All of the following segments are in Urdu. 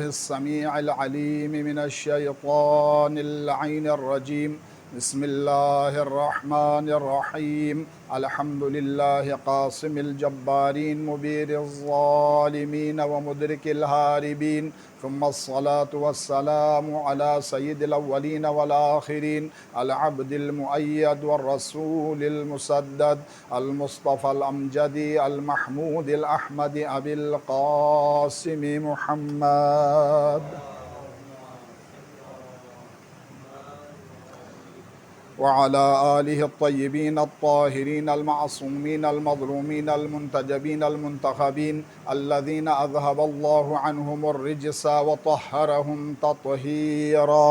السميع العليم من الشيطان اللعين الرجيم. بسم الله الرحمن الرحيم. الحمد لله قاسم الجبارين مبير الظالمين ومدرك الهاربين، ثم الصلاة والسلام على سيد الأولين والآخرين، العبد المؤيد والرسول المسدد، المصطفى الأمجد المحمود الأحمد أبي القاسم محمد وعلى آله الطيبين الطاهرين المعصومين المظلومين المنتجبين المنتخبين الذين أذهب الله عنهم الرجس وطهرهم تطهيرا.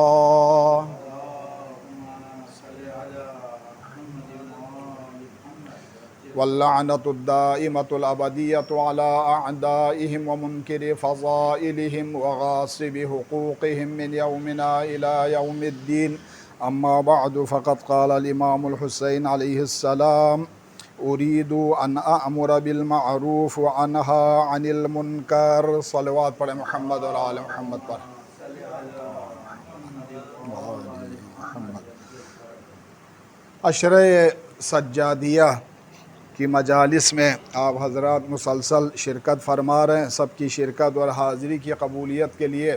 واللعنة الدائمة الأبدية على أعدائهم ومنكر فضائلهم وغاصب حقوقهم من يومنا إلى يوم الدين. أما بعد فقد قال الإمام الحسين عليه السلام: أريد أن أأمر بالمعروف وأنهى عن المنكر. صلوات پڑھیں محمد اور آل محمد پر. عشرہ سجادیہ کی مجالس میں آپ حضرات مسلسل شرکت فرما رہے ہیں. سب کی شرکت اور حاضری کی قبولیت کے لیے،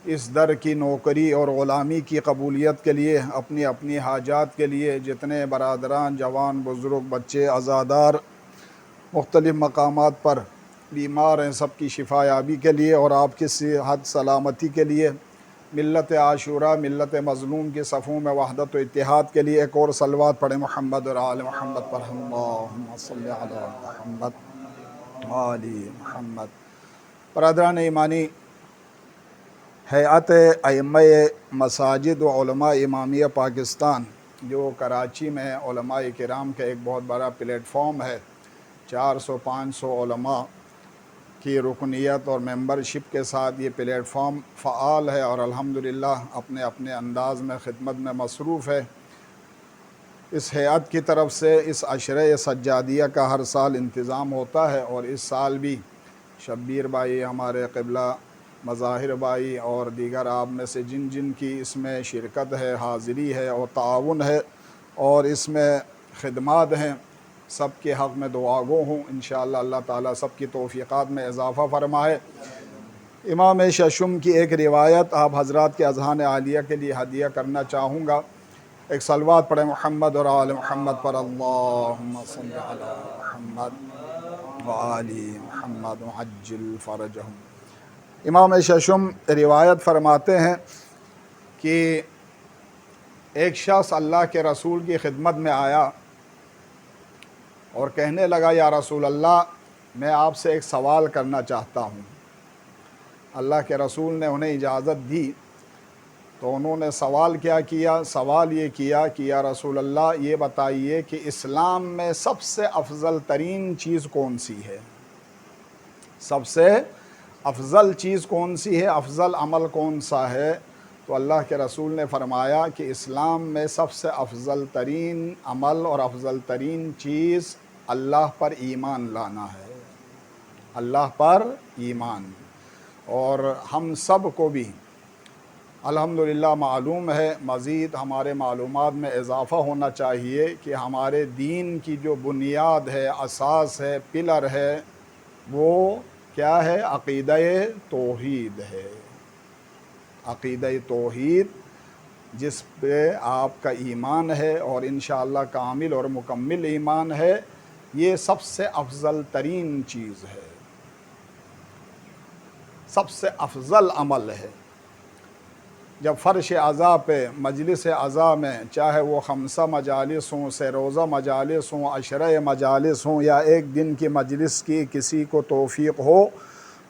اس در کی نوکری اور غلامی کی قبولیت کے لیے، اپنی اپنی حاجات کے لیے، جتنے برادران جوان بزرگ بچے عزادار مختلف مقامات پر بیمار ہیں، سب کی شفا یابی کے لیے اور آپ کی صحت سلامتی کے لیے، ملت عاشورہ ملت مظلوم کے صفوں میں وحدت و اتحاد کے لیے ایک اور صلوات پڑھیں محمد اور آل محمد پر. اللہم صلی علی محمد آل محمد. برادران ایمانی، ہیئت ائمہ مساجد و علماء امامیہ پاکستان جو کراچی میں علماء کرام کا ایک بہت بڑا پلیٹ فارم ہے، 400-500 علماء کی رکنیت اور ممبرشپ کے ساتھ یہ پلیٹ فارم فعال ہے اور الحمدللہ اپنے اپنے انداز میں خدمت میں مصروف ہے. اس ہیئت کی طرف سے اس عشرہ سجادیہ کا ہر سال انتظام ہوتا ہے اور اس سال بھی شبیر بھائی، ہمارے قبلہ مظاہر بھائی اور دیگر آپ میں سے جن جن کی اس میں شرکت ہے، حاضری ہے اور تعاون ہے اور اس میں خدمات ہیں، سب کے حق میں دعا گو ہوں. انشاءاللہ اللہ تعالیٰ سب کی توفیقات میں اضافہ فرمائے. امام ششم کی ایک روایت آپ حضرات کے اذہان عالیہ کے لیے ہدیہ کرنا چاہوں گا. ایک صلوات پڑھیں محمد اور آل محمد پر. اللہم صلی علی محمد وآل محمد وعجل فرجہم. امام ششم روایت فرماتے ہیں کہ ایک شخص اللہ کے رسول کی خدمت میں آیا اور کہنے لگا: یا رسول اللہ، میں آپ سے ایک سوال کرنا چاہتا ہوں. اللہ کے رسول نے انہیں اجازت دی تو انہوں نے سوال کیا کیا؟ سوال یہ کیا کہ یا رسول اللہ، یہ بتائیے کہ اسلام میں سب سے افضل ترین چیز کون سی ہے؟ سب سے افضل چیز کون سی ہے؟ افضل عمل کون سا ہے؟ تو اللہ کے رسول نے فرمایا کہ اسلام میں سب سے افضل ترین عمل اور افضل ترین چیز اللہ پر ایمان لانا ہے. اللہ پر ایمان. اور ہم سب کو بھی الحمدللہ معلوم ہے، مزید ہمارے معلومات میں اضافہ ہونا چاہیے کہ ہمارے دین کی جو بنیاد ہے، اساس ہے، پلر ہے، وہ کیا ہے؟ عقیدہ توحید ہے. عقیدہ توحید جس پہ آپ کا ایمان ہے اور انشاءاللہ کامل اور مکمل ایمان ہے، یہ سب سے افضل ترین چیز ہے، سب سے افضل عمل ہے. جب فرش عزا پہ، مجلس عزا میں، چاہے وہ 5 مجالس ہوں، 3 روزہ مجالس ہوں، عشرہ مجالس ہوں یا ایک دن کی مجلس کی کسی کو توفیق ہو،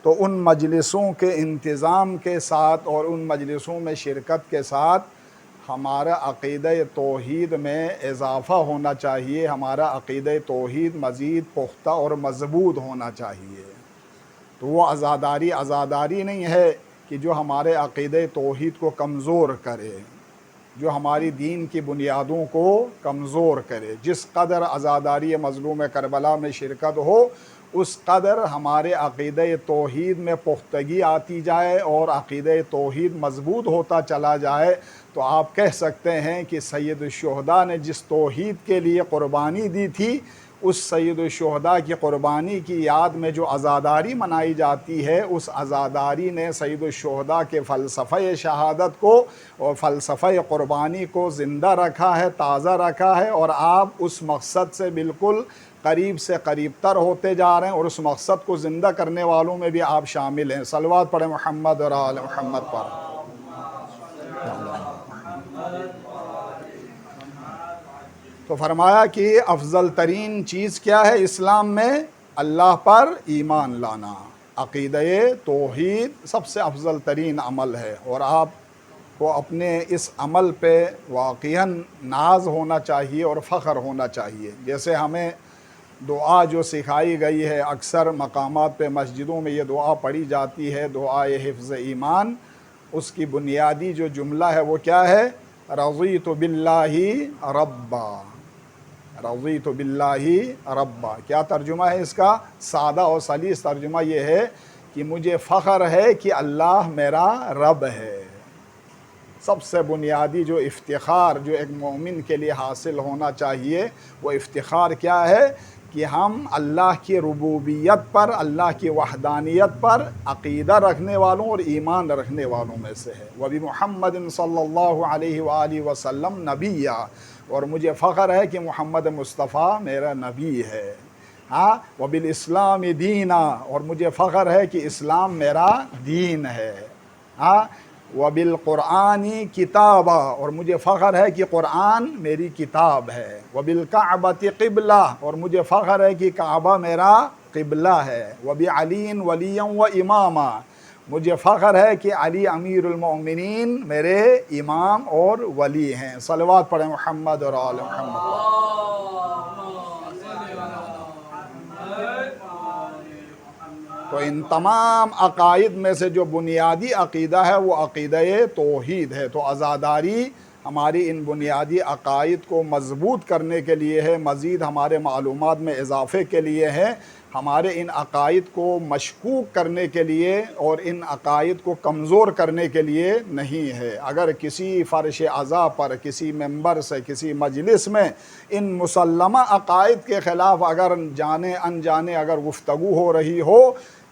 تو ان مجلسوں کے انتظام کے ساتھ اور ان مجلسوں میں شرکت کے ساتھ ہمارا عقیدہ توحید میں اضافہ ہونا چاہیے. ہمارا عقیدہ توحید مزید پختہ اور مضبوط ہونا چاہیے. تو وہ عزاداری نہیں ہے کہ جو ہمارے عقیدہ توحید کو کمزور کرے، جو ہماری دین کی بنیادوں کو کمزور کرے. جس قدر عزاداری مظلوم کربلا میں شرکت ہو، اس قدر ہمارے عقیدہ توحید میں پختگی آتی جائے اور عقیدہ توحید مضبوط ہوتا چلا جائے تو آپ کہہ سکتے ہیں کہ سید الشہداء نے جس توحید کے لیے قربانی دی تھی، اس سید الشہداء کی قربانی کی یاد میں جو عزاداری منائی جاتی ہے، اس عزاداری نے سید الشہداء کے فلسفہ شہادت کو اور فلسفہ قربانی کو زندہ رکھا ہے، تازہ رکھا ہے، اور آپ اس مقصد سے بالکل قریب سے قریب تر ہوتے جا رہے ہیں، اور اس مقصد کو زندہ کرنے والوں میں بھی آپ شامل ہیں۔ صلوات پڑھیں محمد اور آل محمد پر۔ تو فرمایا کہ افضل ترین چیز کیا ہے اسلام میں؟ اللہ پر ایمان لانا۔ عقیدہ توحید سب سے افضل ترین عمل ہے، اور آپ کو اپنے اس عمل پہ واقعاً ناز ہونا چاہیے اور فخر ہونا چاہیے۔ جیسے ہمیں دعا جو سکھائی گئی ہے، اکثر مقامات پہ مسجدوں میں یہ دعا پڑھی جاتی ہے، دعائے حفظ ایمان، اس کی بنیادی جو جملہ ہے وہ کیا ہے؟ رضیت باللہ ربا، رضیت باللہ ربا۔ کیا ترجمہ ہے اس کا؟ سادہ اور سلیس ترجمہ یہ ہے کہ مجھے فخر ہے کہ اللہ میرا رب ہے۔ سب سے بنیادی جو افتخار جو ایک مومن کے لیے حاصل ہونا چاہیے، وہ افتخار کیا ہے؟ کہ ہم اللہ کی ربوبیت پر، اللہ کی وحدانیت پر عقیدہ رکھنے والوں اور ایمان رکھنے والوں میں سے ہے۔ وَبِمُحَمَّدٍ صلی اللہ علیہ وآلہ وسلم نبیّا، اور مجھے فخر ہے کہ محمد مصطفیٰ میرا نبی ہے۔ ہاں، وَبِالْإِسْلَامِ دِینًا، اور مجھے فخر ہے کہ اسلام میرا دین ہے۔ ہاں، وَبِالْقُرْآنِ کتابا، اور مجھے فخر ہے کہ قرآن میری کتاب ہے۔ وَبِالْكَعْبَةِ قبلہ، اور مجھے فخر ہے کہ کعبہ میرا قبلہ ہے۔ وَبِعَلِيٍّ وَلِيًّا وَإِمَامًا، مجھے فخر ہے کہ علی امیر المؤمنین میرے امام اور ولی ہیں۔ صلوات پڑھیں محمد اور آل محمد۔ تو ان تمام عقائد میں سے جو بنیادی عقیدہ ہے وہ عقیدہ توحید ہے۔ تو عزاداری ہماری ان بنیادی عقائد کو مضبوط کرنے کے لیے ہے، مزید ہمارے معلومات میں اضافے کے لیے ہے، ہمارے ان عقائد کو مشکوک کرنے کے لیے اور ان عقائد کو کمزور کرنے کے لیے نہیں ہے۔ اگر کسی فرش عزا پر، کسی ممبر سے، کسی مجلس میں ان مسلمہ عقائد کے خلاف اگر جانے انجانے اگر گفتگو ہو رہی ہو،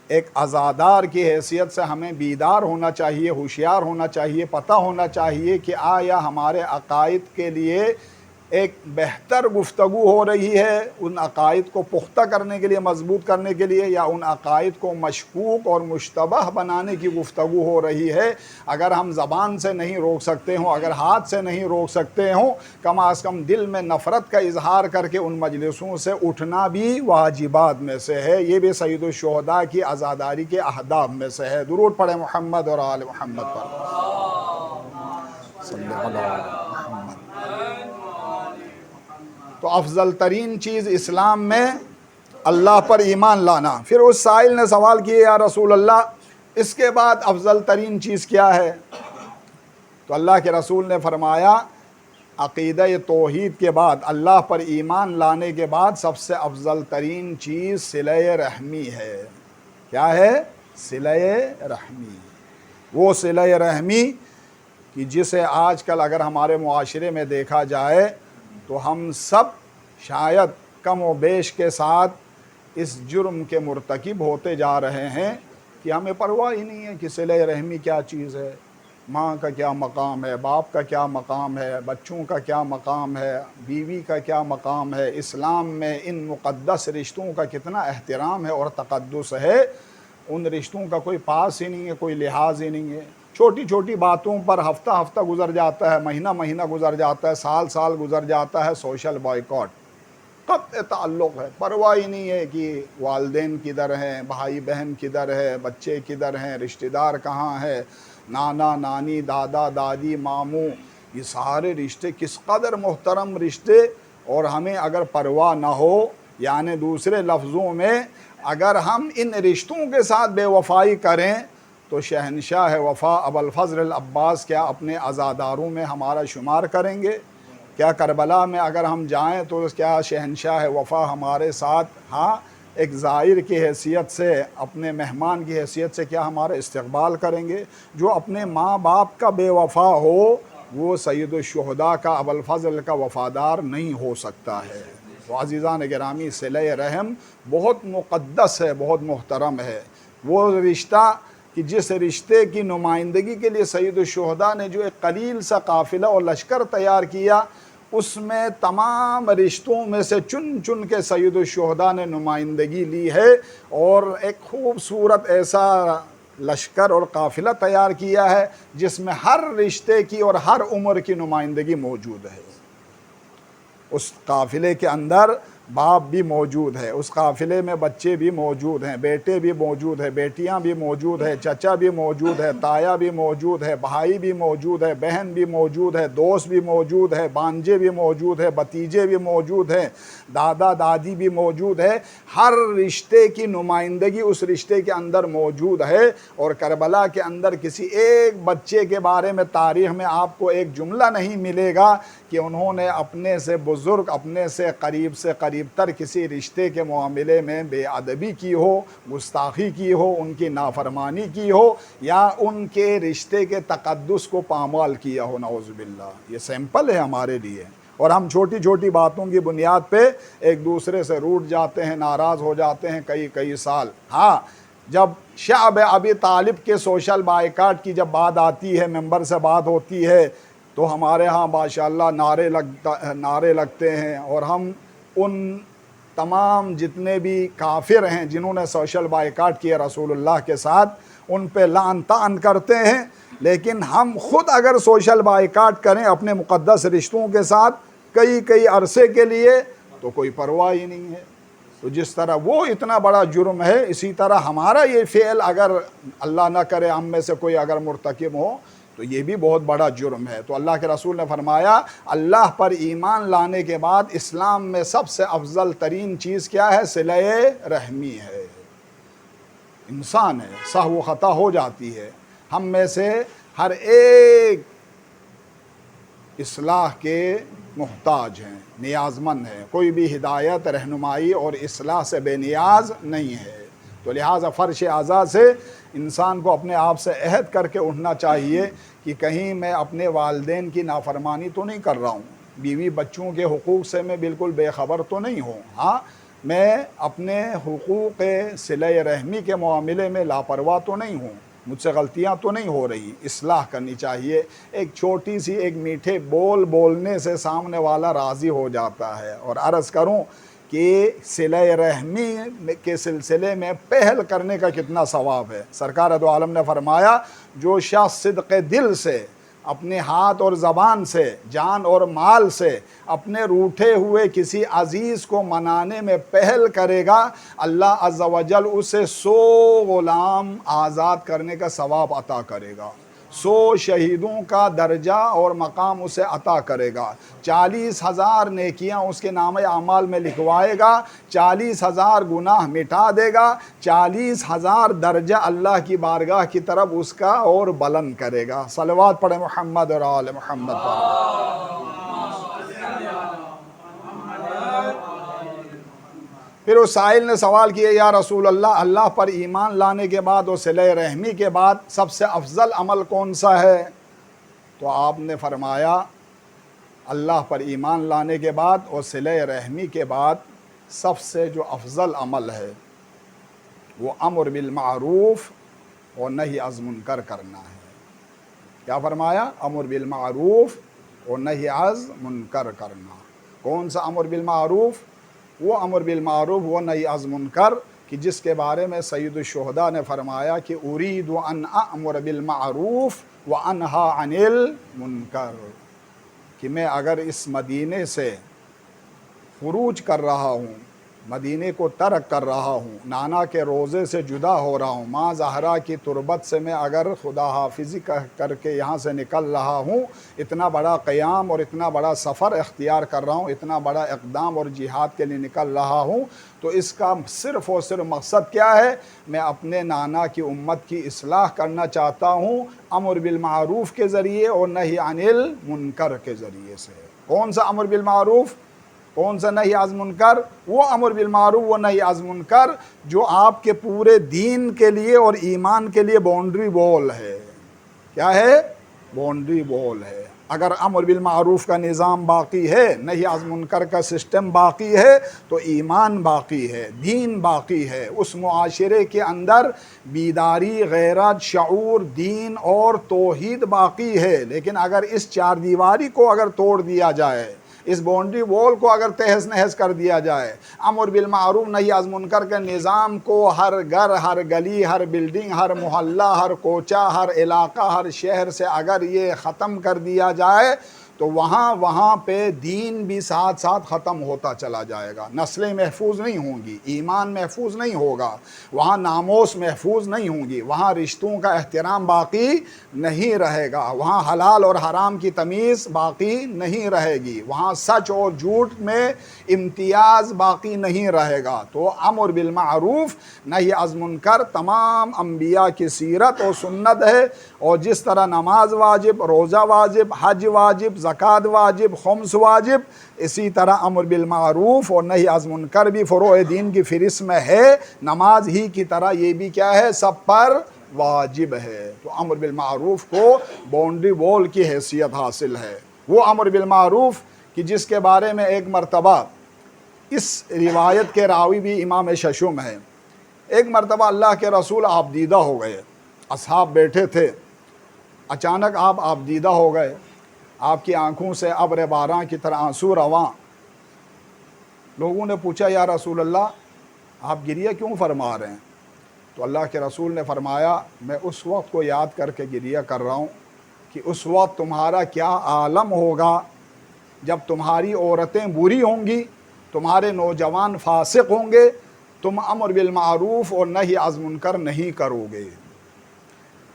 ایک عزادار کی حیثیت سے ہمیں بیدار ہونا چاہیے، ہوشیار ہونا چاہیے، پتہ ہونا چاہیے کہ آیا ہمارے عقائد کے لیے ایک بہتر گفتگو ہو رہی ہے، ان عقائد کو پختہ کرنے کے لیے، مضبوط کرنے کے لیے، یا ان عقائد کو مشکوک اور مشتبہ بنانے کی گفتگو ہو رہی ہے۔ اگر ہم زبان سے نہیں روک سکتے ہوں، اگر ہاتھ سے نہیں روک سکتے ہوں، کم از کم دل میں نفرت کا اظہار کر کے ان مجلسوں سے اٹھنا بھی واجبات میں سے ہے۔ یہ بھی سید الشہداء کی عزاداری کے اہداف میں سے ہے۔ درود پڑھیں محمد اور آل محمد پر۔ صلی اللہ علیہ محمد۔ تو افضل ترین چیز اسلام میں اللہ پر ایمان لانا۔ پھر اس سائل نے سوال کیا، یا رسول اللہ اس کے بعد افضل ترین چیز کیا ہے؟ تو اللہ کے رسول نے فرمایا، عقیدہ توحید کے بعد، اللہ پر ایمان لانے کے بعد سب سے افضل ترین چیز صلہ رحمی ہے۔ کیا ہے؟ صلہ رحمی۔ وہ صلہ رحمی کہ جسے آج کل اگر ہمارے معاشرے میں دیکھا جائے تو ہم سب شاید کم و بیش کے ساتھ اس جرم کے مرتکب ہوتے جا رہے ہیں کہ ہمیں پرواہ ہی نہیں ہے کہ صلہ رحمی کیا چیز ہے، ماں کا کیا مقام ہے، باپ کا کیا مقام ہے، بچوں کا کیا مقام ہے، بیوی کا کیا مقام ہے۔ اسلام میں ان مقدس رشتوں کا کتنا احترام ہے اور تقدس ہے، ان رشتوں کا کوئی پاس ہی نہیں ہے، کوئی لحاظ ہی نہیں ہے۔ چھوٹی چھوٹی باتوں پر ہفتہ ہفتہ گزر جاتا ہے، مہینہ مہینہ گزر جاتا ہے، سال سال گزر جاتا ہے، سوشل بائیکاٹ، قطع تعلق ہے، پرواہ ہی نہیں ہے کہ والدین کدھر ہیں، بھائی بہن کدھر ہے، بچے کدھر ہیں، رشتہ دار کہاں ہے، نانا نانی، دادا دادی، ماموں، یہ سارے رشتے کس قدر محترم رشتے، اور ہمیں اگر پرواہ نہ ہو، یعنی دوسرے لفظوں میں اگر ہم ان رشتوں کے ساتھ بے وفائی کریں تو شہنشاہ وفا ابوالفضل العباس کیا اپنے عزاداروں میں ہمارا شمار کریں گے؟ کیا کربلا میں اگر ہم جائیں تو کیا شہنشاہ وفا ہمارے ساتھ ایک زائر کی حیثیت سے، اپنے مہمان کی حیثیت سے کیا ہمارا استقبال کریں گے؟ جو اپنے ماں باپ کا بے وفا ہو وہ سید الشہداء کا، ابوالفضل کا وفادار نہیں ہو سکتا ہے۔ تو عزیزان گرامی، صلہ رحم بہت مقدس ہے، بہت محترم ہے۔ وہ رشتہ کہ جس رشتے کی نمائندگی کے لیے سید الشہداء نے جو ایک قلیل سا قافلہ اور لشکر تیار کیا، اس میں تمام رشتوں میں سے چن چن کے سید الشہداء نے نمائندگی لی ہے، اور ایک خوبصورت ایسا لشکر اور قافلہ تیار کیا ہے جس میں ہر رشتے کی اور ہر عمر کی نمائندگی موجود ہے۔ اس قافلے کے اندر باپ بھی موجود ہے، اس قافلے میں بچے بھی موجود ہیں، بیٹے بھی موجود ہیں، بیٹیاں بھی موجود ہیں، چچا بھی موجود ہے، تایا بھی موجود ہے، بھائی بھی موجود ہے، بہن بھی موجود ہے، دوست بھی موجود ہے، بانجے بھی موجود ہے، بھتیجے بھی موجود ہیں، دادا دادی بھی موجود ہے۔ ہر رشتے کی نمائندگی اس رشتے کے اندر موجود ہے۔ اور کربلا کے اندر کسی ایک بچے کے بارے میں تاریخ میں آپ کو ایک جملہ نہیں ملے گا کہ انہوں نے اپنے سے بزرگ، اپنے سے قریب تر کسی رشتے کے معاملے میں بے ادبی کی ہو، گستاخی کی ہو، ان کی نافرمانی کی ہو، یا ان کے رشتے کے تقدس کو پامال کیا ہو، نعوذ باللہ۔ یہ سیمپل ہے ہمارے لیے، اور ہم چھوٹی چھوٹی باتوں کی بنیاد پہ ایک دوسرے سے روٹھ جاتے ہیں، ناراض ہو جاتے ہیں کئی سال۔ ہاں، جب شعب ابی طالب کے سوشل بائیکاٹ کی جب بات آتی ہے، ممبر سے بات ہوتی ہے، تو ہمارے ہاں ماشاءاللہ نعرے لگتے ہیں، اور ہم ان تمام جتنے بھی کافر ہیں جنہوں نے سوشل بائیکاٹ کیا رسول اللہ کے ساتھ، ان پہ لعن طعن کرتے ہیں۔ لیکن ہم خود اگر سوشل بائیکاٹ کریں اپنے مقدس رشتوں کے ساتھ کئی عرصے کے لیے، تو کوئی پرواہ ہی نہیں ہے۔ تو جس طرح وہ اتنا بڑا جرم ہے، اسی طرح ہمارا یہ فعل اگر اللہ نہ کرے ہم میں سے کوئی اگر مرتکب ہو تو یہ بھی بہت بڑا جرم ہے۔ تو اللہ کے رسول نے فرمایا، اللہ پر ایمان لانے کے بعد اسلام میں سب سے افضل ترین چیز کیا ہے؟ صلہ رحمی ہے۔ انسان ہے، سہو خطا ہو جاتی ہے، ہم میں سے ہر ایک اصلاح کے محتاج ہیں، نیاز مند ہیں، کوئی بھی ہدایت، رہنمائی اور اصلاح سے بے نیاز نہیں ہے۔ تو لہٰذا فرش اعضاء سے انسان کو اپنے آپ سے عہد کر کے اٹھنا چاہیے کہ کہیں میں اپنے والدین کی نافرمانی تو نہیں کر رہا ہوں، بیوی بچوں کے حقوق سے میں بالکل بے خبر تو نہیں ہوں، ہاں میں اپنے حقوق صلہ رحمی کے معاملے میں لاپرواہ تو نہیں ہوں، مجھ سے غلطیاں تو نہیں ہو رہی، اصلاح کرنی چاہیے۔ ایک چھوٹی سی ایک میٹھے بولنے سے سامنے والا راضی ہو جاتا ہے۔ اور عرض کروں کہ صلہ رحمی کے سلسلے میں پہل کرنے کا کتنا ثواب ہے۔ سرکار دو عالم نے فرمایا، جو شخص صدق دل سے، اپنے ہاتھ اور زبان سے، جان اور مال سے اپنے روٹھے ہوئے کسی عزیز کو منانے میں پہل کرے گا، اللہ عز و جل اسے 100 غلام آزاد کرنے کا ثواب عطا کرے گا، 100 شہیدوں کا درجہ اور مقام اسے عطا کرے گا، 40,000 نیکیاں اس کے نامہ اعمال میں لکھوائے گا، 40,000 گناہ مٹا دے گا، 40,000 درجہ اللہ کی بارگاہ کی طرف اس کا اور بلند کرے گا۔ صلوات پڑھیں محمد اور آل محمد پر۔ پھر اس سائل نے سوال کیا، یا رسول اللہ پر ایمان لانے کے بعد اور صلہ رحمی کے بعد سب سے افضل عمل کون سا ہے؟ تو آپ نے فرمایا، اللہ پر ایمان لانے کے بعد اور صلہ رحمی کے بعد سب سے جو افضل عمل ہے وہ امر بالمعروف اور نہی از منکر کرنا ہے۔ کیا فرمایا؟ امر بالمعروف اور نہی از منکر کرنا۔ کون سا امر بالمعروف؟ وہ امر بالمعروف و نہی از منکر کہ جس کے بارے میں سید الشہداء نے فرمایا کہ ارید ان امر بالمعروف و انہا عن المنکر، کہ میں اگر اس مدینے سے خروج کر رہا ہوں، مدینے کو ترک کر رہا ہوں، نانا کے روضے سے جدا ہو رہا ہوں، ماں زہرا کی تربت سے میں اگر خدا حافظی کر کے یہاں سے نکل رہا ہوں، اتنا بڑا قیام اور اتنا بڑا سفر اختیار کر رہا ہوں، اتنا بڑا اقدام اور جہاد کے لیے نکل رہا ہوں، تو اس کا صرف اور صرف مقصد کیا ہے؟ میں اپنے نانا کی امت کی اصلاح کرنا چاہتا ہوں، امر بالمعروف کے ذریعے اور نہی عن المنکر کے ذریعے سے۔ کون سا امر بالمعروف؟ کون سا نہی از منکر؟ وہ امر بالمعروف وہ نہی از منکر جو آپ کے پورے دین کے لیے اور ایمان کے لیے باؤنڈری وال ہے۔ کیا ہے؟ باؤنڈری وال ہے۔ اگر امر بالمعروف کا نظام باقی ہے، نہی از منکر کا سسٹم باقی ہے، تو ایمان باقی ہے، دین باقی ہے، اس معاشرے کے اندر بیداری، غیرت، شعور، دین اور توحید باقی ہے۔ لیکن اگر اس چار دیواری کو اگر توڑ دیا جائے، اس باؤنڈری وال کو اگر تہس نہس کر دیا جائے، امر بالمعروف نہی از منکر کے نظام کو ہر گھر، ہر گلی، ہر بلڈنگ، ہر محلہ، ہر کوچہ، ہر علاقہ، ہر شہر سے اگر یہ ختم کر دیا جائے تو وہاں پہ دین بھی ساتھ ساتھ ختم ہوتا چلا جائے گا۔ نسلیں محفوظ نہیں ہوں گی، ایمان محفوظ نہیں ہوگا، وہاں ناموس محفوظ نہیں ہوں گی، وہاں رشتوں کا احترام باقی نہیں رہے گا، وہاں حلال اور حرام کی تمیز باقی نہیں رہے گی، وہاں سچ اور جھوٹ میں امتیاز باقی نہیں رہے گا۔ تو امر بالمعروف نہی از منکر تمام انبیاء کی سیرت اور سنت ہے، اور جس طرح نماز واجب، روزہ واجب، حج واجب، زکوٰۃ واجب، خمس واجب، اسی طرح امر بالمعروف اور نہی از منکر بھی فروع دین کی فہرست میں ہے۔ نماز ہی کی طرح یہ بھی کیا ہے؟ سب پر واجب ہے۔ تو امر بالمعروف کو باؤنڈری وال کی حیثیت حاصل ہے۔ وہ امر بالمعروف کہ جس کے بارے میں ایک مرتبہ اس روایت کے راوی بھی امام ششم ہے، ایک مرتبہ اللہ کے رسول آپ دیدہ ہو گئے، اصحاب بیٹھے تھے، اچانک آپ دیدہ ہو گئے، آپ کی آنکھوں سے ابر باران کی طرح آنسو رواں۔ لوگوں نے پوچھا یا رسول اللہ آپ گریہ کیوں فرما رہے ہیں؟ تو اللہ کے رسول نے فرمایا میں اس وقت کو یاد کر کے گریہ کر رہا ہوں کہ اس وقت تمہارا کیا عالم ہوگا جب تمہاری عورتیں بری ہوں گی، تمہارے نوجوان فاسق ہوں گے، تم امر بالمعروف اور نہی از منکر نہیں کرو گے۔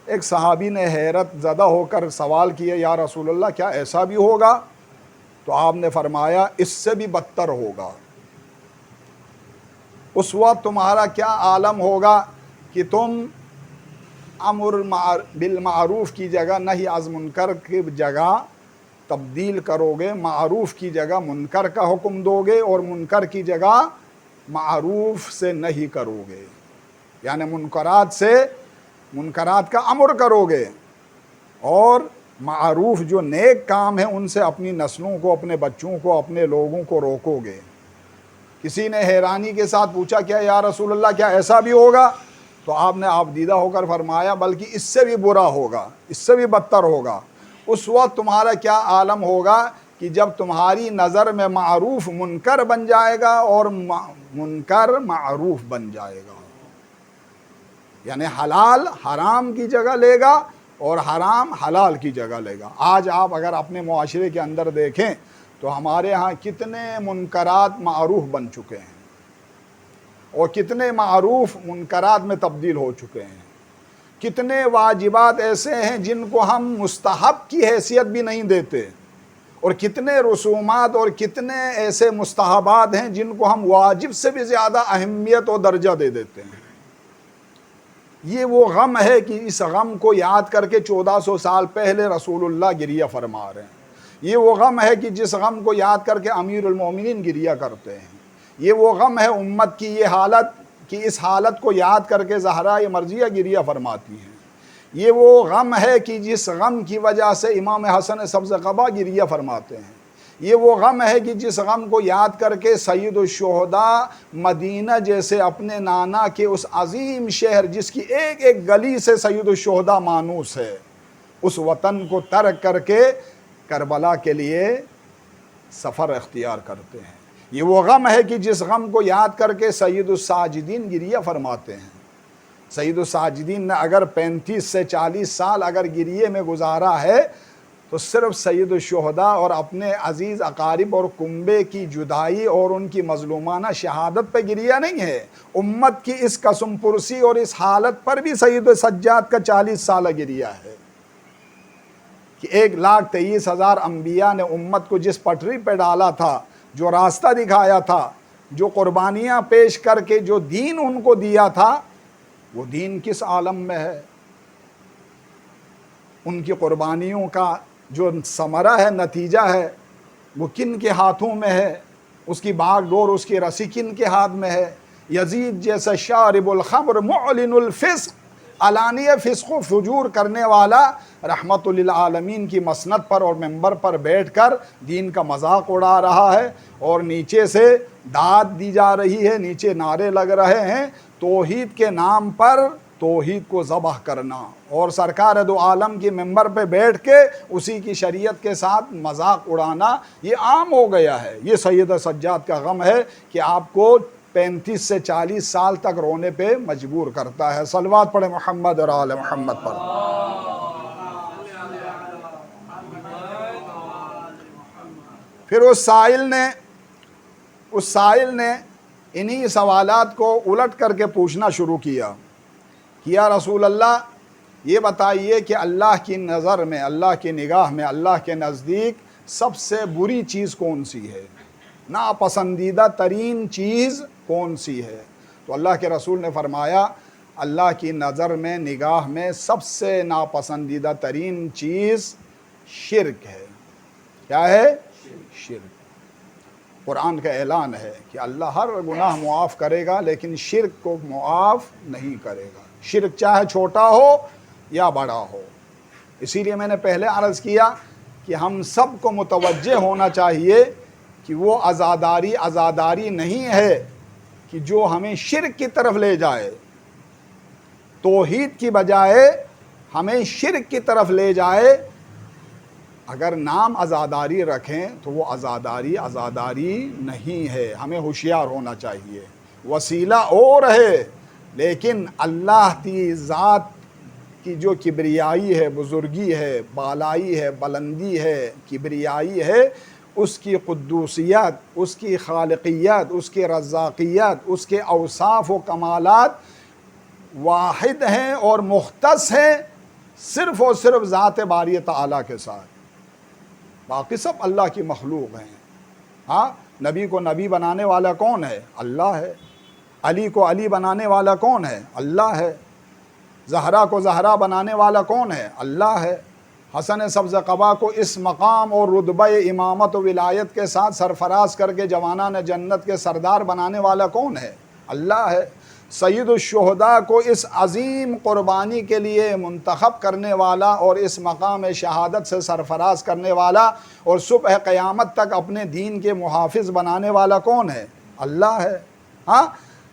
ایک صحابی نے حیرت زدہ ہو کر سوال کیا یا رسول اللہ کیا ایسا بھی ہوگا؟ تو آپ نے فرمایا اس سے بھی بدتر ہوگا۔ اس وقت تمہارا کیا عالم ہوگا کہ تم امر بالمعروف کی جگہ نہی از منکر کی جگہ تبدیل کرو گے، معروف کی جگہ منکر کا حکم دو گے اور منکر کی جگہ معروف سے نہیں کرو گے، یعنی منکرات کا امر کرو گے، اور معروف جو نیک کام ہیں ان سے اپنی نسلوں کو، اپنے بچوں کو، اپنے لوگوں کو روکو گے۔ کسی نے حیرانی کے ساتھ پوچھا کیا یا رسول اللہ کیا ایسا بھی ہوگا؟ تو آپ نے دیدہ ہو کر فرمایا بلکہ اس سے بھی برا ہوگا، اس سے بھی بدتر ہوگا۔ اس وقت تمہارا کیا عالم ہوگا کہ جب تمہاری نظر میں معروف منکر بن جائے گا اور منکر معروف بن جائے گا، یعنی حلال حرام کی جگہ لے گا اور حرام حلال کی جگہ لے گا۔ آج آپ اگر اپنے معاشرے کے اندر دیکھیں تو ہمارے ہاں کتنے منکرات معروف بن چکے ہیں اور کتنے معروف منکرات میں تبدیل ہو چکے ہیں، کتنے واجبات ایسے ہیں جن کو ہم مستحب کی حیثیت بھی نہیں دیتے، اور کتنے رسومات اور کتنے ایسے مستحبات ہیں جن کو ہم واجب سے بھی زیادہ اہمیت اور درجہ دے دیتے ہیں۔ یہ وہ غم ہے کہ اس غم کو یاد کر کے 1400 سال پہلے رسول اللہ گریہ فرما رہے ہیں۔ یہ وہ غم ہے کہ جس غم کو یاد کر کے امیر المومنین گریہ کرتے ہیں۔ یہ وہ غم ہے امت کی یہ حالت کہ اس حالت کو یاد کر کے زہرا مرضیہ گریہ فرماتی ہیں۔ یہ وہ غم ہے کہ جس غم کی وجہ سے امام حسن سبز قبا گریہ فرماتے ہیں۔ یہ وہ غم ہے کہ جس غم کو یاد کر کے سید الشہداء مدینہ جیسے اپنے نانا کے اس عظیم شہر جس کی ایک ایک گلی سے سید الشہداء مانوس ہے، اس وطن کو ترک کر کے کربلا کے لیے سفر اختیار کرتے ہیں۔ یہ وہ غم ہے کہ جس غم کو یاد کر کے سید الساجدین گریہ فرماتے ہیں۔ سید الساجدین نے اگر 35 سے 40 سال اگر گریہ میں گزارا ہے تو صرف سید الشہداء اور اپنے عزیز اقارب اور کنبے کی جدائی اور ان کی مظلومانہ شہادت پہ گریہ نہیں ہے، امت کی اس قسم پرسی اور اس حالت پر بھی سید سجاد کا 40 سالہ گریہ ہے کہ 1,23,000 انبیاء نے امت کو جس پٹری پہ ڈالا تھا، جو راستہ دکھایا تھا، جو قربانیاں پیش کر کے جو دین ان کو دیا تھا، وہ دین کس عالم میں ہے؟ ان کی قربانیوں کا جو ثمرہ ہے، نتیجہ ہے، وہ کن کے ہاتھوں میں ہے؟ اس کی باغ ڈور اس کی رسی کن کے ہاتھ میں ہے؟ یزید جیسا شارب الخمر معلن الفسق، علانیہ فسق و فجور کرنے والا، رحمت للعالمین کی مسند پر اور ممبر پر بیٹھ کر دین کا مذاق اڑا رہا ہے، اور نیچے سے داد دی جا رہی ہے، نیچے نعرے لگ رہے ہیں توحید کے نام پر توحید کو ذبح کرنا، اور سرکار دو عالم کی ممبر پہ بیٹھ کے اسی کی شریعت کے ساتھ مذاق اڑانا یہ عام ہو گیا ہے۔ یہ سید سجاد کا غم ہے کہ آپ کو 35 سے 40 سال تک رونے پہ مجبور کرتا ہے۔ صلوات پڑھے محمد اور آل محمد پر۔ پھر اس سائل نے انہی سوالات کو الٹ کر کے پوچھنا شروع کیا کہ یا رسول اللہ یہ بتائیے کہ اللہ کی نظر میں، اللہ کی نگاہ میں، اللہ کے نزدیک سب سے بری چیز کون سی ہے؟ ناپسندیدہ ترین چیز کون سی ہے؟ تو اللہ کے رسول نے فرمایا اللہ کی نظر میں، نگاہ میں سب سے ناپسندیدہ ترین چیز شرک ہے۔ کیا ہے؟ شرک۔ قرآن کا اعلان ہے کہ اللہ ہر گناہ معاف کرے گا لیکن شرک کو معاف نہیں کرے گا، شرک چاہے چھوٹا ہو یا بڑا ہو۔ اسی لیے میں نے پہلے عرض کیا کہ ہم سب کو متوجہ ہونا چاہیے کہ وہ عزاداری نہیں ہے کہ جو ہمیں شرک کی طرف لے جائے، توحید کی بجائے ہمیں شرک کی طرف لے جائے۔ اگر نام عزاداری رکھیں تو وہ عزاداری نہیں ہے، ہمیں ہوشیار ہونا چاہیے۔ وسیلہ اور ہے لیکن اللہ کی ذات کی جو کبریائی ہے، بزرگی ہے، بالائی ہے، بلندی ہے، کبریائی ہے، اس کی قدوسیت، اس کی خالقیت، اس کی رزاقیت، اس کے اوصاف و کمالات واحد ہیں اور مختص ہیں صرف اور صرف ذات باری تعالیٰ کے ساتھ۔ باقی سب اللہ کی مخلوق ہیں۔ ہاں، نبی کو نبی بنانے والا کون ہے؟ اللہ ہے۔ علی کو علی بنانے والا کون ہے؟ اللہ ہے۔ زہرا کو زہرا بنانے والا کون ہے؟ اللہ ہے۔ حسن سبز قبا کو اس مقام اور رتبہ امامت و ولایت کے ساتھ سرفراز کر کے جوانان جنت کے سردار بنانے والا کون ہے؟ اللہ ہے۔ سید الشہداء کو اس عظیم قربانی کے لیے منتخب کرنے والا اور اس مقام شہادت سے سرفراز کرنے والا اور صبح قیامت تک اپنے دین کے محافظ بنانے والا کون ہے؟ اللہ ہے۔ ہاں،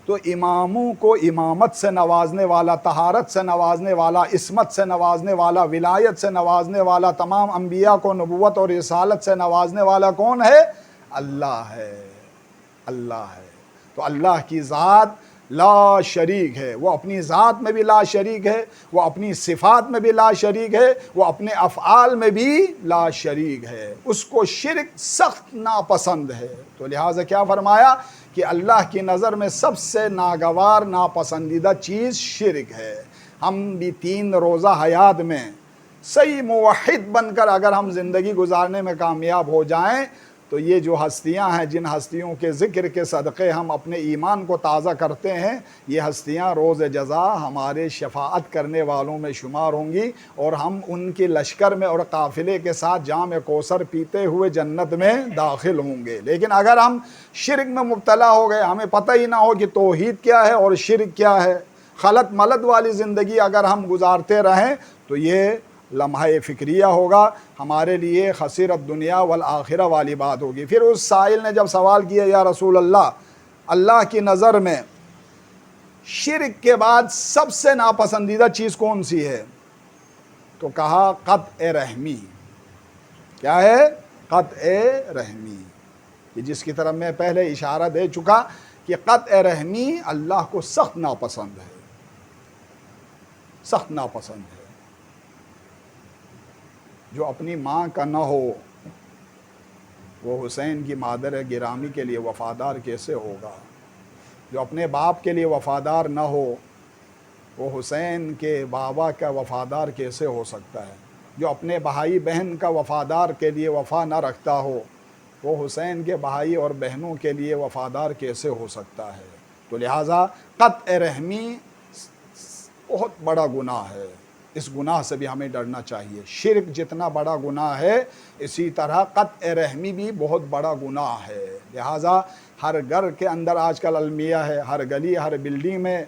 تو اماموں کو امامت سے نوازنے والا، طہارت سے نوازنے والا، عصمت سے نوازنے والا، ولایت سے نوازنے والا، تمام انبیاء کو نبوت اور رسالت سے نوازنے والا کون ہے؟ اللہ ہے۔ اللہ ہے۔ تو اللہ کی ذات لا شریک ہے، وہ اپنی ذات میں بھی لا شریک ہے، وہ اپنی صفات میں بھی لا شریک ہے، وہ اپنے افعال میں بھی لا شریک ہے، اس کو شرک سخت ناپسند ہے۔ تو لہٰذا کیا فرمایا کہ اللہ کی نظر میں سب سے ناگوار ناپسندیدہ چیز شرک ہے۔ ہم بھی 3 روزہ حیات میں صحیح موحد بن کر اگر ہم زندگی گزارنے میں کامیاب ہو جائیں تو یہ جو ہستیاں ہیں، جن ہستیوں کے ذکر کے صدقے ہم اپنے ایمان کو تازہ کرتے ہیں، یہ ہستیاں روز جزا ہمارے شفاعت کرنے والوں میں شمار ہوں گی اور ہم ان کے لشکر میں اور قافلے کے ساتھ جام کوثر پیتے ہوئے جنت میں داخل ہوں گے۔ لیکن اگر ہم شرک میں مبتلا ہو گئے، ہمیں پتہ ہی نہ ہو کہ توحید کیا ہے اور شرک کیا ہے، خلط ملط والی زندگی اگر ہم گزارتے رہیں تو یہ لمحہ فکریہ ہوگا، ہمارے لیے خسرت دنیا والآخرہ والی بات ہوگی۔ پھر اس سائل نے جب سوال کیا یا رسول اللہ، اللہ کی نظر میں شرک کے بعد سب سے ناپسندیدہ چیز کون سی ہے؟ تو کہا قطع رحمی۔ کیا ہے؟ قطع رحمی، کہ جس کی طرف میں پہلے اشارہ دے چکا کہ قطع رحمی اللہ کو سخت ناپسند ہے، سخت ناپسند ہے۔ جو اپنی ماں کا نہ ہو وہ حسین کی مادر گرامی کے لیے وفادار کیسے ہوگا؟ جو اپنے باپ کے لیے وفادار نہ ہو وہ حسین کے بابا کا وفادار کیسے ہو سکتا ہے؟ جو اپنے بھائی بہن کا وفادار کے لیے وفا نہ رکھتا ہو وہ حسین کے بھائی اور بہنوں کے لیے وفادار کیسے ہو سکتا ہے؟ تو لہٰذا قطع رحمی بہت بڑا گناہ ہے، اس گناہ سے بھی ہمیں ڈرنا چاہیے۔ شرک جتنا بڑا گناہ ہے اسی طرح قطع رحمی بھی بہت بڑا گناہ ہے۔ لہٰذا ہر گھر کے اندر آج کل المیہ ہے، ہر گلی ہر بلڈنگ میں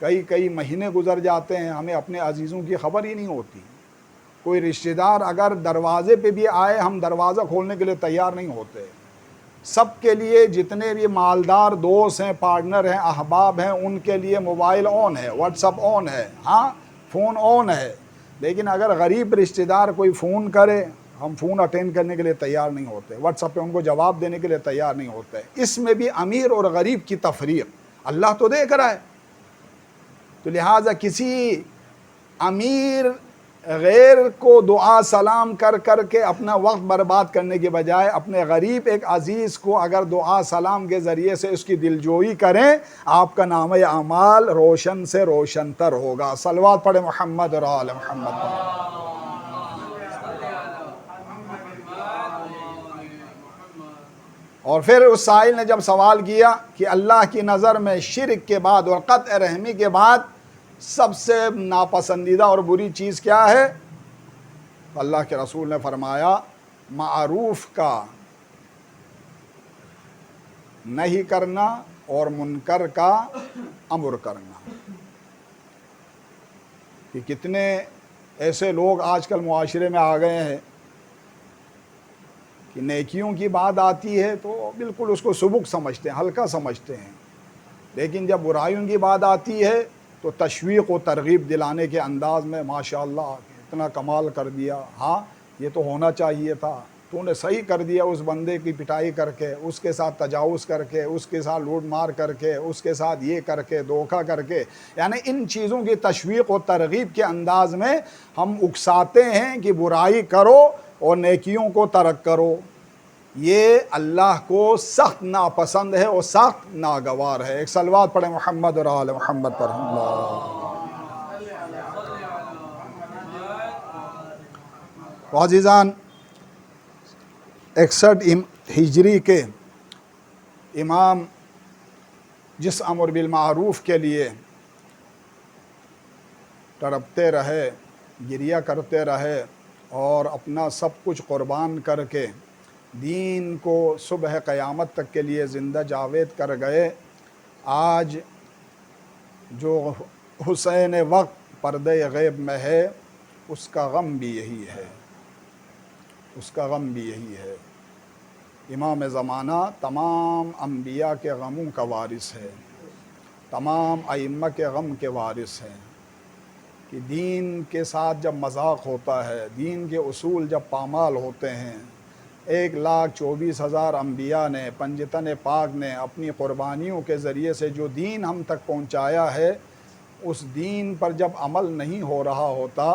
کئی مہینے گزر جاتے ہیں، ہمیں اپنے عزیزوں کی خبر ہی نہیں ہوتی۔ کوئی رشتہ دار اگر دروازے پہ بھی آئے ہم دروازہ کھولنے کے لیے تیار نہیں ہوتے۔ سب کے لیے جتنے بھی مالدار دوست ہیں، پارٹنر ہیں، احباب ہیں، ان کے لیے موبائل آن ہے، واٹس اپ آن ہے، ہاں فون آن ہے، لیکن اگر غریب رشتہ دار کوئی فون کرے ہم فون اٹینڈ کرنے کے لیے تیار نہیں ہوتے، واٹس اپ پہ ان کو جواب دینے کے لیے تیار نہیں ہوتے۔ اس میں بھی امیر اور غریب کی تفریق اللہ تو دیکھ رہا ہے۔ تو لہٰذا کسی امیر غیر کو دعا سلام کر کے اپنا وقت برباد کرنے کے بجائے اپنے غریب ایک عزیز کو اگر دعا سلام کے ذریعے سے اس کی دلجوئی کریں، آپ کا نامہ اعمال روشن سے روشن تر ہوگا۔ صلوات پڑھیں محمد اور آل محمد پر۔ اور پھر اس سائل نے جب سوال کیا کہ اللہ کی نظر میں شرک کے بعد اور قطع رحمی کے بعد سب سے ناپسندیدہ اور بری چیز کیا ہے؟ اللہ کے رسول نے فرمایا معروف کا نہیں کرنا اور منکر کا امر کرنا۔ کہ کتنے ایسے لوگ آج کل معاشرے میں آ گئے ہیں کہ نیکیوں کی بات آتی ہے تو بالکل اس کو سبک سمجھتے ہیں، ہلکا سمجھتے ہیں، لیکن جب برائیوں کی بات آتی ہے تو تشویق و ترغیب دلانے کے انداز میں ماشاءاللہ اتنا کمال کر دیا، ہاں یہ تو ہونا چاہیے تھا، تو نے صحیح کر دیا، اس بندے کی پٹائی کر کے، اس کے ساتھ تجاوز کر کے، اس کے ساتھ لوٹ مار کر کے، اس کے ساتھ یہ کر کے، دھوکہ کر کے، یعنی ان چیزوں کی تشویق و ترغیب کے انداز میں ہم اکساتے ہیں کہ برائی کرو اور نیکیوں کو ترک کرو۔ یہ اللہ کو سخت ناپسند ہے اور سخت ناگوار ہے۔ ایک صلوات پڑھیں محمد اور آل محمد پر۔ عزیزان، 61 ہجری کے امام جس امر بالمعروف کے لیے تڑپتے رہے، گریہ کرتے رہے اور اپنا سب کچھ قربان کر کے دین کو صبح قیامت تک کے لیے زندہ جاوید کر گئے، آج جو حسین وقت پردہ غیب میں ہے اس کا غم بھی یہی ہے، اس کا غم بھی یہی ہے۔ امام زمانہ تمام انبیاء کے غموں کا وارث ہے، تمام ائمہ کے غم کے وارث ہیں کہ دین کے ساتھ جب مذاق ہوتا ہے، دین کے اصول جب پامال ہوتے ہیں، 1,24,000 انبیاء نے، پنجتن پاک نے اپنی قربانیوں کے ذریعے سے جو دین ہم تک پہنچایا ہے، اس دین پر جب عمل نہیں ہو رہا ہوتا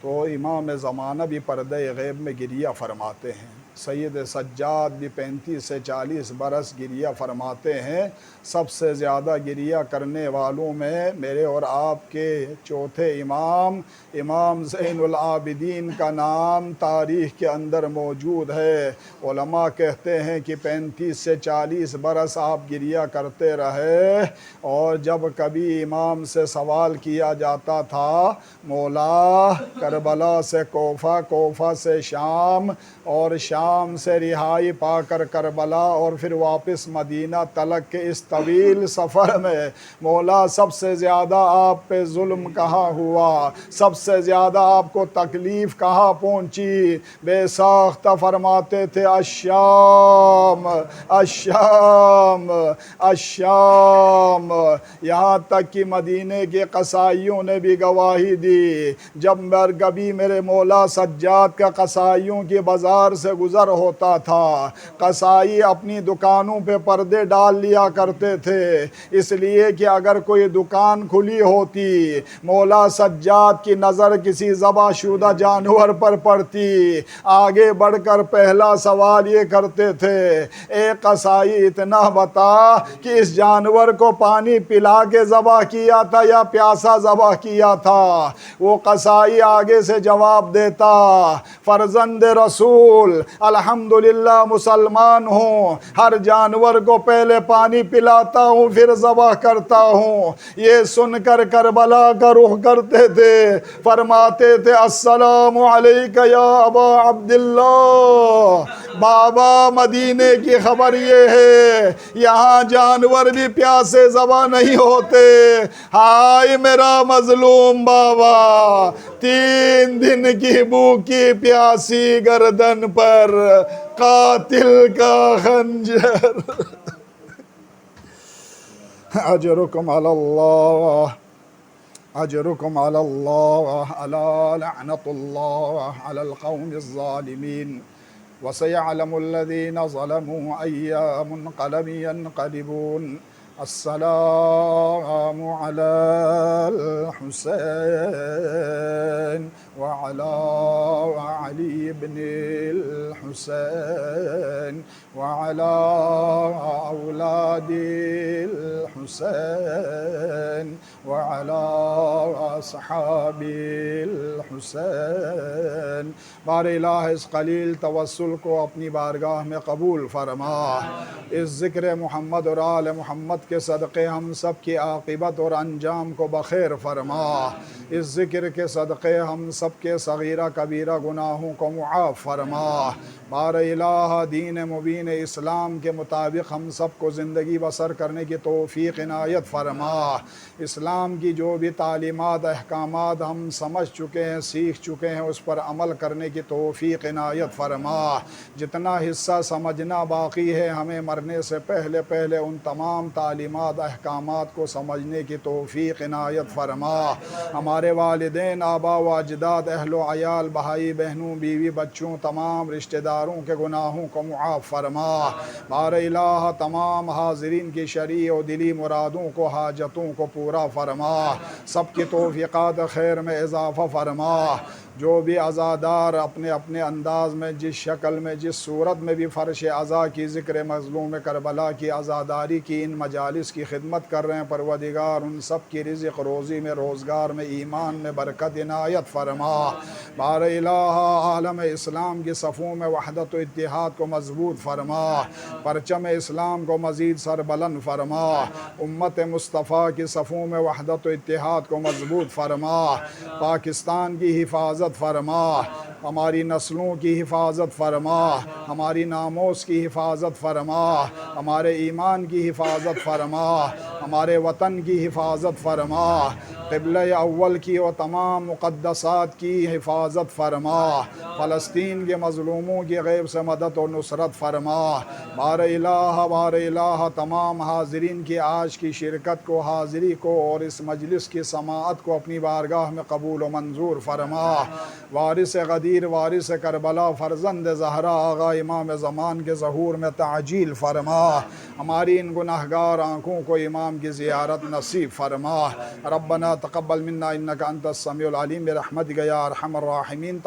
تو امام زمانہ بھی پردہ غیب میں گریہ فرماتے ہیں۔ سید سجاد بھی 35 سے 40 برس گریہ فرماتے ہیں۔ سب سے زیادہ گریہ کرنے والوں میں میرے اور آپ کے چوتھے امام زین العابدین کا نام تاریخ کے اندر موجود ہے۔ علماء کہتے ہیں کہ 35 سے 40 برس آپ گریہ کرتے رہے، اور جب کبھی امام سے سوال کیا جاتا تھا مولا کربلا سے کوفہ، کوفہ سے شام، اور شام سے رہائی پا کر کربلا اور پھر واپس مدینہ تلک کے اس طویل سفر میں مولا سب سے زیادہ آپ پہ ظلم کہاں ہوا، سب سے زیادہ آپ کو تکلیف کہاں پہنچی؟ بے ساختہ فرماتے تھے الشام الشام الشام، یہاں تک کہ مدینے کے قصائیوں نے بھی گواہی دی۔ جب کبھی میرے مولا سجاد کا قصائیوں کی بازار سے گزر ہوتا تھا، قصائی اپنی دکانوں پہ پردے ڈال لیا کرتے تھے، اس لیے کہ اگر کوئی دکان کھلی ہوتی مولا سجاد کی نظر کسی ذبح شدہ جانور پر پڑتی، آگے بڑھ کر پہلا سوال یہ کرتے تھے اے قصائی اتنا بتا کہ اس جانور کو پانی پلا کے ذبح کیا تھا یا پیاسا ذبح کیا تھا؟ وہ قصائی آگے سے جواب دیتا فرزند رسول الحمدللہ مسلمان ہوں، ہر جانور کو پہلے پانی پلاتا ہوں پھر ذبح کرتا ہوں۔ یہ سن کر کربلا کا رخ کرتے تھے، فرماتے تھے السلام علیک یا ابا عبداللہ۔ بابا مدینے کی خبر یہ ہے یہاں جانور بھی پیاسے ذبح نہیں ہوتے۔ ہائے میرا مظلوم بابا، 3 دن کی بھوکی پیاسی گردن پر قاتل کا خنجر۔ اجرکم علی اللہ، اجرکم علی اللہ، الا لعنت اللہ علی القوم الظالمین، وسيعلم الذين ظلموا أي منقلب ينقلبون۔ السلام على الحسين وعلى علي بن الحسين وعلى أولاد الحسين وعلى أصحاب الحسين۔ بار الہ اس قلیل توسل کو اپنی بارگاہ میں قبول فرما۔ اس ذکر محمد اور آل محمد کے صدقے ہم سب کی عاقبت اور انجام کو بخیر فرما۔ اس ذکر کے صدقے ہم سب کے صغیرہ کبیرہ گناہوں کو معاف فرما۔ بار الہ دین مبین اسلام کے مطابق ہم سب کو زندگی بسر کرنے کی توفیق عنایت فرما۔ اسلام کی جو بھی تعلیمات احکامات ہم سمجھ چکے ہیں، سیکھ چکے ہیں، اس پر عمل کرنے کی توفیق عنایت فرما۔ جتنا حصہ سمجھنا باقی ہے ہمیں مرنے سے پہلے پہلے ان تمام تعلیمات احکامات کو سمجھنے کی توفیق عنایت فرما۔ ہمارے والدین، آبا و اجداد، اہل و عیال، بھائی بہنوں، بیوی بچوں، تمام رشتہ داروں کے گناہوں کو معاف فرما۔ بار الہ تمام حاضرین کی شرعی و دلی مرادوں کو، حاجتوں کو پورا فرما۔ سب کی توفیقات خیر میں اضافہ فرما۔ جو بھی عزادار اپنے اپنے انداز میں، جس شکل میں، جس صورت میں بھی فرش عزا کی، ذکر مظلوم کربلا کی، عزاداری کی، ان مجالس کی خدمت کر رہے ہیں، پروردگار ان سب کی رزق روزی میں، روزگار میں، ایمان میں برکت عنایت فرما۔ بار الہ عالم اسلام کی صفوں میں وحدت و اتحاد کو مضبوط فرما۔ پرچم اسلام کو مزید سربلند فرما۔ امت مصطفیٰ کی صفوں میں وحدت و اتحاد کو مضبوط فرما۔ پاکستان کی حفاظت فرما، ہماری نسلوں کی حفاظت فرما، ہماری ناموس کی حفاظت فرما، ہمارے ایمان کی حفاظت فرما، ہمارے وطن کی حفاظت فرما، قبلہ اول کی و تمام مقدسات کی حفاظت فرما، فلسطین کے مظلوموں کی غیب سے مدد و نصرت فرما۔ بار الہ تمام حاضرین کی آج کی شرکت کو، حاضری کو اور اس مجلس کی سماعت کو اپنی بارگاہ میں قبول و منظور فرما۔ وارث غدیر، وارث کربلا، فرزند زہرا، آغا امام زمان کے ظہور میں تعجیل فرما۔ ہماری ان گناہگار آنکھوں کو امام کی زیارت نصیب فرما۔ ربنا تقبل منا انک انت السمیع العلیم برحمتک یا ارحم الراحمین۔